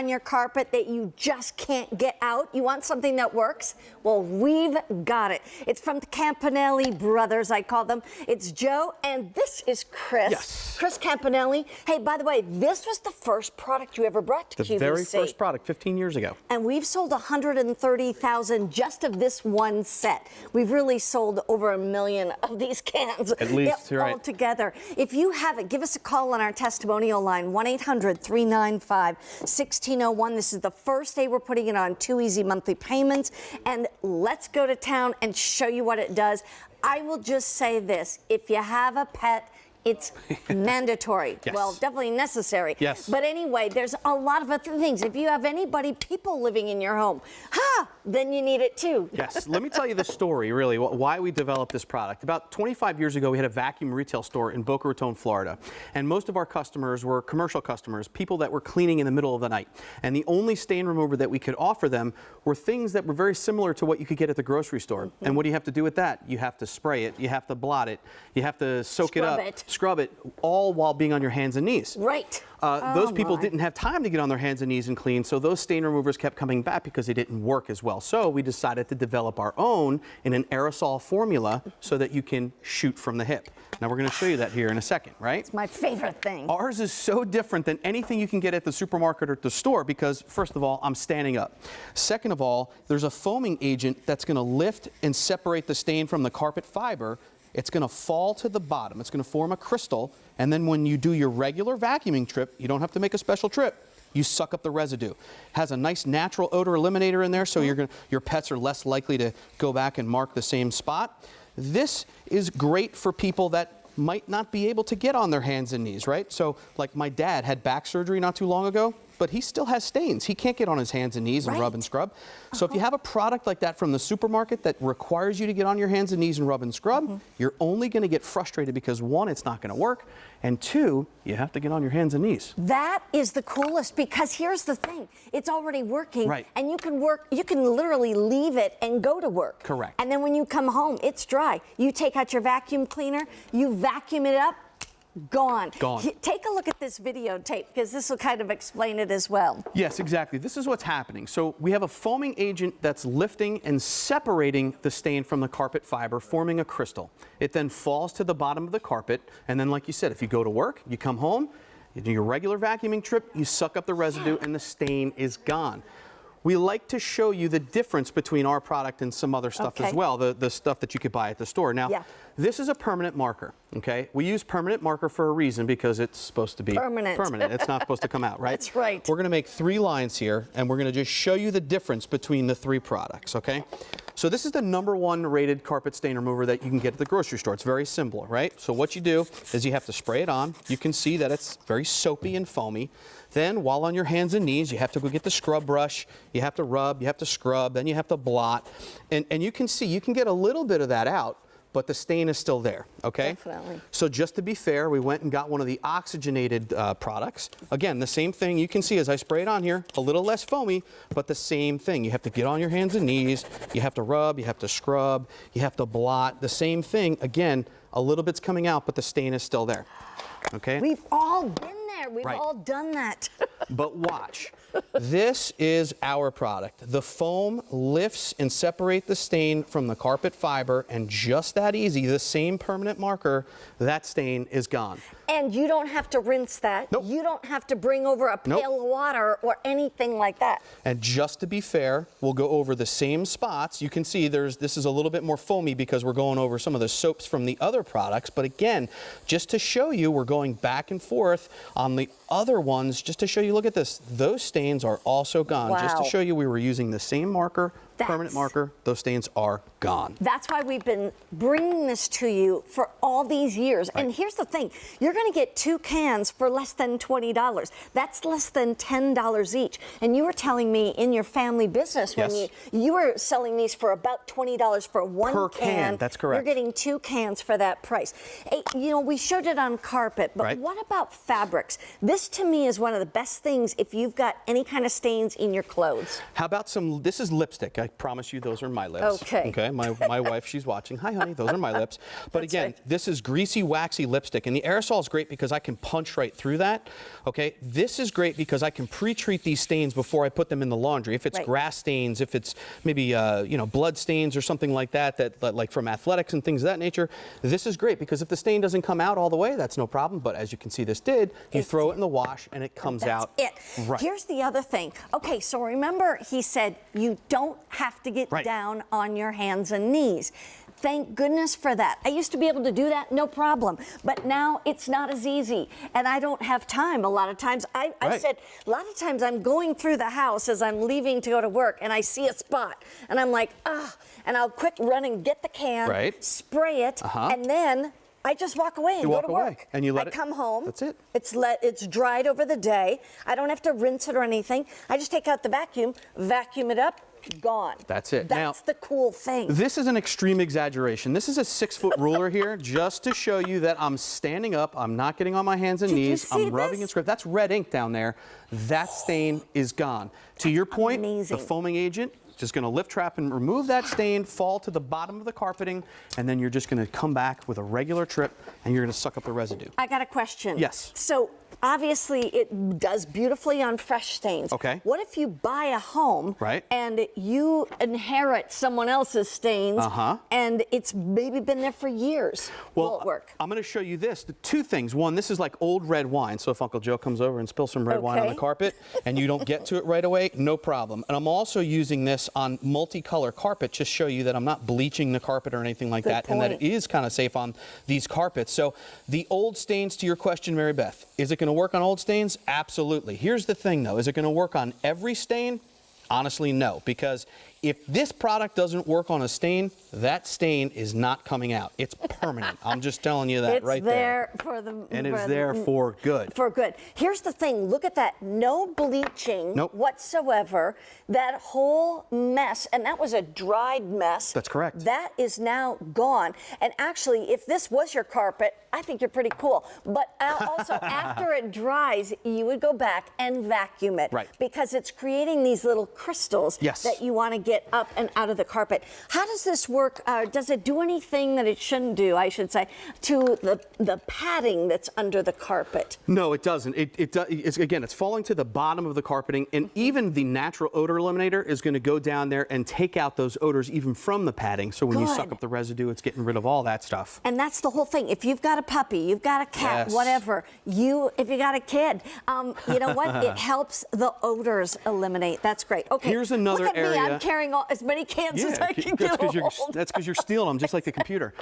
on your carpet that you just can't get out? You want something that works? Well, we've got it. It's from the Campanelli brothers, I call them. It's Joe, and this is Chris. Yes. Chris Campanelli. Hey, by the way, this was the first product you ever brought to QVC. The very first product, 15 years ago. And we've sold 130,000 just of this one set. We've really sold over 1 million of these cans. At least, you're right. All together. If you have it, give us a call on our testimonial line, 1-800-395-1601. This is the first day we're putting it on 2 easy monthly payments. And let's go to town and show you what it does. I will just say this. If you have a pet, it's mandatory. Yes. Well, definitely necessary. Yes. But anyway, there's a lot of other things. If you have people living in your home, then you need it too. Yes. Let me tell you the story, really, why we developed this product. About 25 years ago, we had a vacuum retail store in Boca Raton, Florida. And most of our customers were commercial customers, people that were cleaning in the middle of the night. And the only stain remover that we could offer them were things that were very similar to what you could get at the grocery store. Mm-hmm. And what do you have to do with that? You have to spray it, you have to blot it, you have to soak it up. Scrub it, all while being on your hands and knees. Right. Those people didn't have time to get on their hands and knees and clean, so those stain removers kept coming back because they didn't work as well. So we decided to develop our own in an aerosol formula so that you can shoot from the hip. Now we're going to show you that here in a second, right? It's my favorite thing. Ours is so different than anything you can get at the supermarket or at the store because, first of all, I'm standing up. Second of all, there's a foaming agent that's going to lift and separate the stain from the carpet fiber. It's going to fall to the bottom. It's going to form a crystal. And then when you do your regular vacuuming trip, you don't have to make a special trip. You suck up the residue. Has a nice natural odor eliminator in there, so your pets are less likely to go back and mark the same spot. This is great for people that might not be able to get on their hands and knees, right? So like my dad had back surgery not too long ago, but he still has stains. He can't get on his hands and knees and rub and scrub. So if you have a product like that from the supermarket that requires you to get on your hands and knees and rub and scrub, you're only going to get frustrated because one, it's not going to work, and two, you have to get on your hands and knees. That is the coolest because here's the thing. It's already working. Right. And you can literally leave it and go to work. Correct. And then when you come home, it's dry. You take out your vacuum cleaner, you vacuum it up, gone. Take a look at this videotape because this will kind of explain it as well. Yes, exactly. This is what's happening. So we have a foaming agent that's lifting and separating the stain from the carpet fiber, forming a crystal. It then falls to the bottom of the carpet, and then like you said, if you go to work, you come home, you do your regular vacuuming trip, you suck up the residue, and the stain is gone. We like to show you the difference between our product and some other stuff as well, the stuff that you could buy at the store. Now, this is a permanent marker, okay? We use permanent marker for a reason because it's supposed to be permanent. It's not supposed to come out, right? That's right. We're going to make 3 lines here, and we're going to just show you the difference between the 3 products, okay? So this is the #1 rated carpet stain remover that you can get at the grocery store. It's very simple, right? So what you do is you have to spray it on. You can see that it's very soapy and foamy. Then, while on your hands and knees, you have to go get the scrub brush. You have to rub, you have to scrub, then you have to blot. And you can see, you can get a little bit of that out, but the stain is still there, okay? Definitely. So just to be fair, we went and got one of the oxygenated products. Again, the same thing. You can see as I spray it on here, a little less foamy, but the same thing. You have to get on your hands and knees. You have to rub, you have to scrub, you have to blot. The same thing. Again, a little bit's coming out, but the stain is still there, okay? We've all been there. We've all done that. But watch. This is our product. The foam lifts and separates the stain from the carpet fiber, and just that easy, the same permanent marker, that stain is gone. And you don't have to rinse that. Nope. You don't have to bring over a pail of water or anything like that. And just to be fair, we'll go over the same spots. You can see this is a little bit more foamy because we're going over some of the soaps from the other products. But again, just to show you, we're going back and forth on the other ones just to show you, look at this. Those stains are also gone. Wow. Just to show you we were using the same marker, permanent marker. Those stains are gone. That's why we've been bringing this to you for all these years. Right. And here's the thing. You're going to get 2 cans for less than $20. That's less than $10 each. And you were telling me in your family business when you were selling these for about $20 for one per can. That's correct. You're getting 2 cans for that price. Hey, you know, we showed it on carpet, but what about fabrics? This to me is one of the best things if you've got any kind of stains in your clothes. How about this is lipstick. I promise you those are my lips. Okay. okay? My wife, she's watching. Hi, honey, those are my lips. But That's again, right. this is greasy, waxy lipstick, and the aerosol is great because I can punch right through that, okay? This is great because I can pre-treat these stains before I put them in the laundry. If it's Right. grass stains, if it's maybe, you know, blood stains or something like that, like from athletics and things of that nature, this is great because if the stain doesn't come out all the way, that's no problem. But as you can see, this did. You throw it in the wash and it comes out. That's it. Right. Here's the other thing. Okay, so remember he said you don't have to get Right. down on your hands and knees. Thank goodness for that. I used to be able to do that, no problem. But now it's not as easy, and I don't have time a lot of times. I Right. said, a lot of times I'm going through the house as I'm leaving to go to work, and I see a spot, and I'm like, and I'll quick run and get the can, Right. spray it, Uh-huh. and then I just walk away and You go walk to away, work. and you let I it- come home. That's it. It's dried over the day. I don't have to rinse it or anything. I just take out the vacuum it up, gone. That's it. That's the cool thing. This is an extreme exaggeration. This is a 6-foot ruler here just to show you that I'm standing up. I'm not getting on my hands and Did you knees. see I'm rubbing this? and scrubbing. That's red ink down there. That stain is gone. To your point, amazing. the foaming agent just going to lift, trap, and remove that stain, fall to the bottom of the carpeting, and then you're just going to come back with a regular trip, and you're going to suck up the residue. I got a question. Yes. So obviously it does beautifully on fresh stains. Okay. What if you buy a home Right. and you inherit someone else's stains and it's maybe been there for years? Will it work? I'm going to show you this. The two things. One, this is like old red wine. So if Uncle Joe comes over and spills some red wine on the Okay. carpet and you don't get to it right away, no problem. And I'm also using this on multicolor carpet to show you that I'm not bleaching the carpet or anything like Good that, and that it point. is kind of safe on these carpets. So the old stains, to your question, Mary Beth, is it going to work on old stains? Absolutely. Here's the thing, though. Is it going to work on every stain? Honestly, no, because if this product doesn't work on a stain, that stain is not coming out. It's permanent. I'm just telling you that It's right there for the And it's there for good. For good. Here's the thing. Look at that. No bleaching Nope. whatsoever. That whole mess, and that was a dried mess. That's correct. That is now gone. And actually, if this was your carpet, I think you're pretty cool. But also, after it dries, you would go back and vacuum it. Right. Because it's creating these little crystals Yes. that you want to get up and out of the carpet. How does this work? Does it do anything that it shouldn't do, I should say, to the padding that's under the carpet? No, it doesn't. It's falling to the bottom of the carpeting, and even the natural odor eliminator is going to go down there and take out those odors even from the padding. So when you suck Good. up the residue, it's getting rid of all that stuff. And that's the whole thing. If you've got a puppy, you've got a cat, Yes. whatever, if you got a kid, you know what? It helps the odors eliminate. That's great. Okay. Here's another Look at me. area- I'm carrying as many cans as I can get that's because you're stealing them, just like the computer.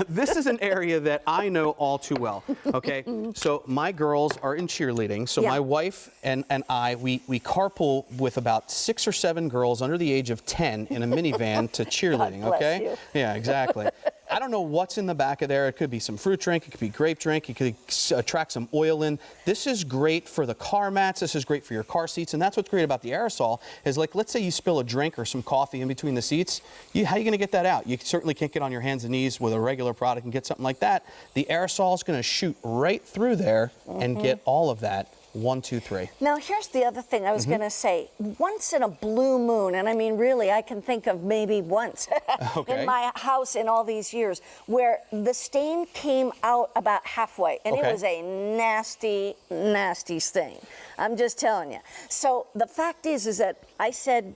This is an area that I know all too well. Okay, so my girls are in cheerleading. So Yeah. my wife and I, we carpool with about 6 or 7 girls under the age of 10 in a minivan to cheerleading. bless Okay, you. yeah, exactly. I don't know what's in the back of there. It could be some fruit drink. It could be grape drink. It could attract some oil in. This is great for the car mats. This is great for your car seats. And that's what's great about the aerosol is, like, let's say you spill a drink or some coffee in between the seats. How are you going to get that out? You certainly can't get on your hands and knees with a regular product and get something like that. The aerosol is going to shoot right through there and get all of that. 1, 2, 3. Now, here's the other thing I was going to say. Once in a blue moon, and I mean, really, I can think of maybe once Okay. in my house in all these years, where the stain came out about halfway, and Okay. it was a nasty, nasty stain. I'm just telling you. So the fact is that I said,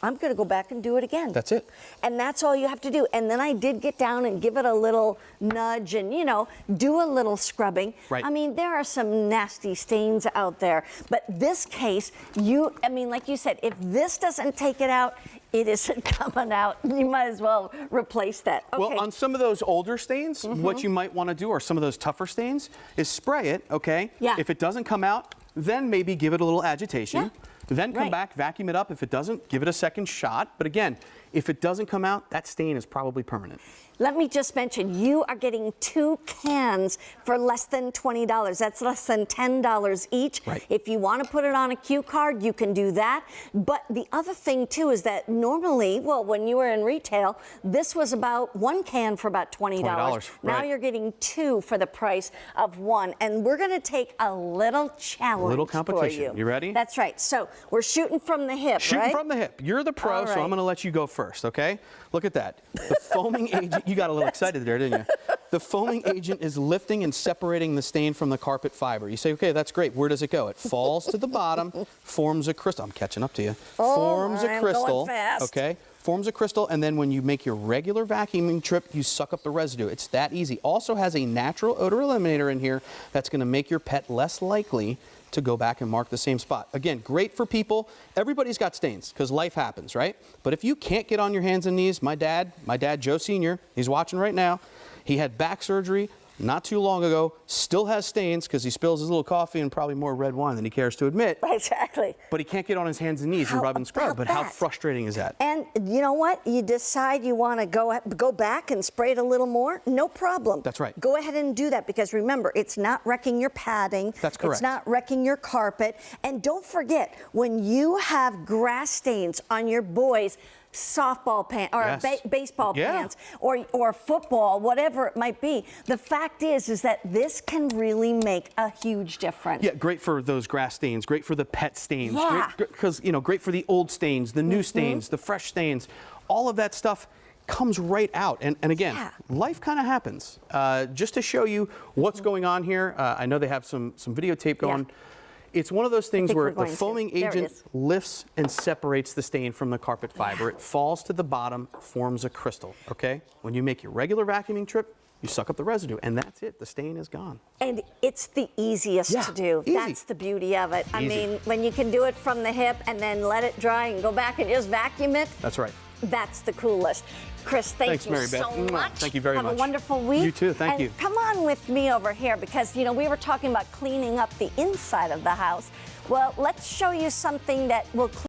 I'm going to go back and do it again. That's it. And that's all you have to do. And then I did get down and give it a little nudge and, do a little scrubbing. Right. I mean, there are some nasty stains out there. But this case, like you said, if this doesn't take it out, it isn't coming out. You might as well replace that. Okay. Well, on some of those older stains, what you might want to do, or some of those tougher stains, is spray it, okay? Yeah. If it doesn't come out, then maybe give it a little agitation. Yeah. Then come Right. back, vacuum it up. If it doesn't, give it a second shot. But again, if it doesn't come out, that stain is probably permanent. Let me just mention, you are getting 2 cans for less than $20. That's less than $10 each. Right. If you want to put it on a Q card, you can do that. But the other thing, too, is that normally, well, when you were in retail, this was about 1 can for about $20. Now right. you're getting 2 for the price of 1. And we're going to take a little challenge. A little competition. For you. You ready? That's right. So we're shooting from the hip, Shooting right? from the hip. You're the pro, All so right. I'm going to let you go first, okay? Look at that. The foaming agent, you got a little excited there, didn't you? The foaming agent is lifting and separating the stain from the carpet fiber. You say, okay, that's great. Where does it go? It falls to the bottom, forms a crystal. I'm catching up to you. Forms a crystal. Going fast. Okay? Forms a crystal, and then when you make your regular vacuuming trip, you suck up the residue. It's that easy. Also has a natural odor eliminator in here that's going to make your pet less likely to go back and mark the same spot. Again, great for people. Everybody's got stains because life happens, right? But if you can't get on your hands and knees, my dad, Joe Sr., he's watching right now. He had back surgery not too long ago, still has stains because he spills his little coffee and probably more red wine than he cares to admit. Exactly. But he can't get on his hands and knees and rub and scrub. But how frustrating is that? And you know what? You decide you want to go back and spray it a little more, no problem. That's right. Go ahead and do that because remember, it's not wrecking your padding. That's correct. It's not wrecking your carpet. And don't forget, when you have grass stains on your boys' softball pants or Yes. baseball pants or football, whatever it might be, the fact is that this can really make a huge difference. Yeah, great for those grass stains, great for the pet stains, Yeah. because great for the old stains, the new stains, the fresh stains, all of that stuff comes right out. And again, life kind of happens. Just to show you what's going on here, I know they have some videotape going. It's one of those things where the foaming agent lifts and separates the stain from the carpet fiber. It falls to the bottom, forms a crystal, okay? When you make your regular vacuuming trip, you suck up the residue, and that's it. The stain is gone. And it's the easiest to do. Easy. That's the beauty of it. I Easy. mean, when you can do it from the hip and then let it dry and go back and just vacuum it. That's right. That's the coolest. Chris, thank you Mary Beth. so much. Thank you very much. Have a wonderful week. You too. Thank you. Come on with me over here because, we were talking about cleaning up the inside of the house. Well, let's show you something that will clean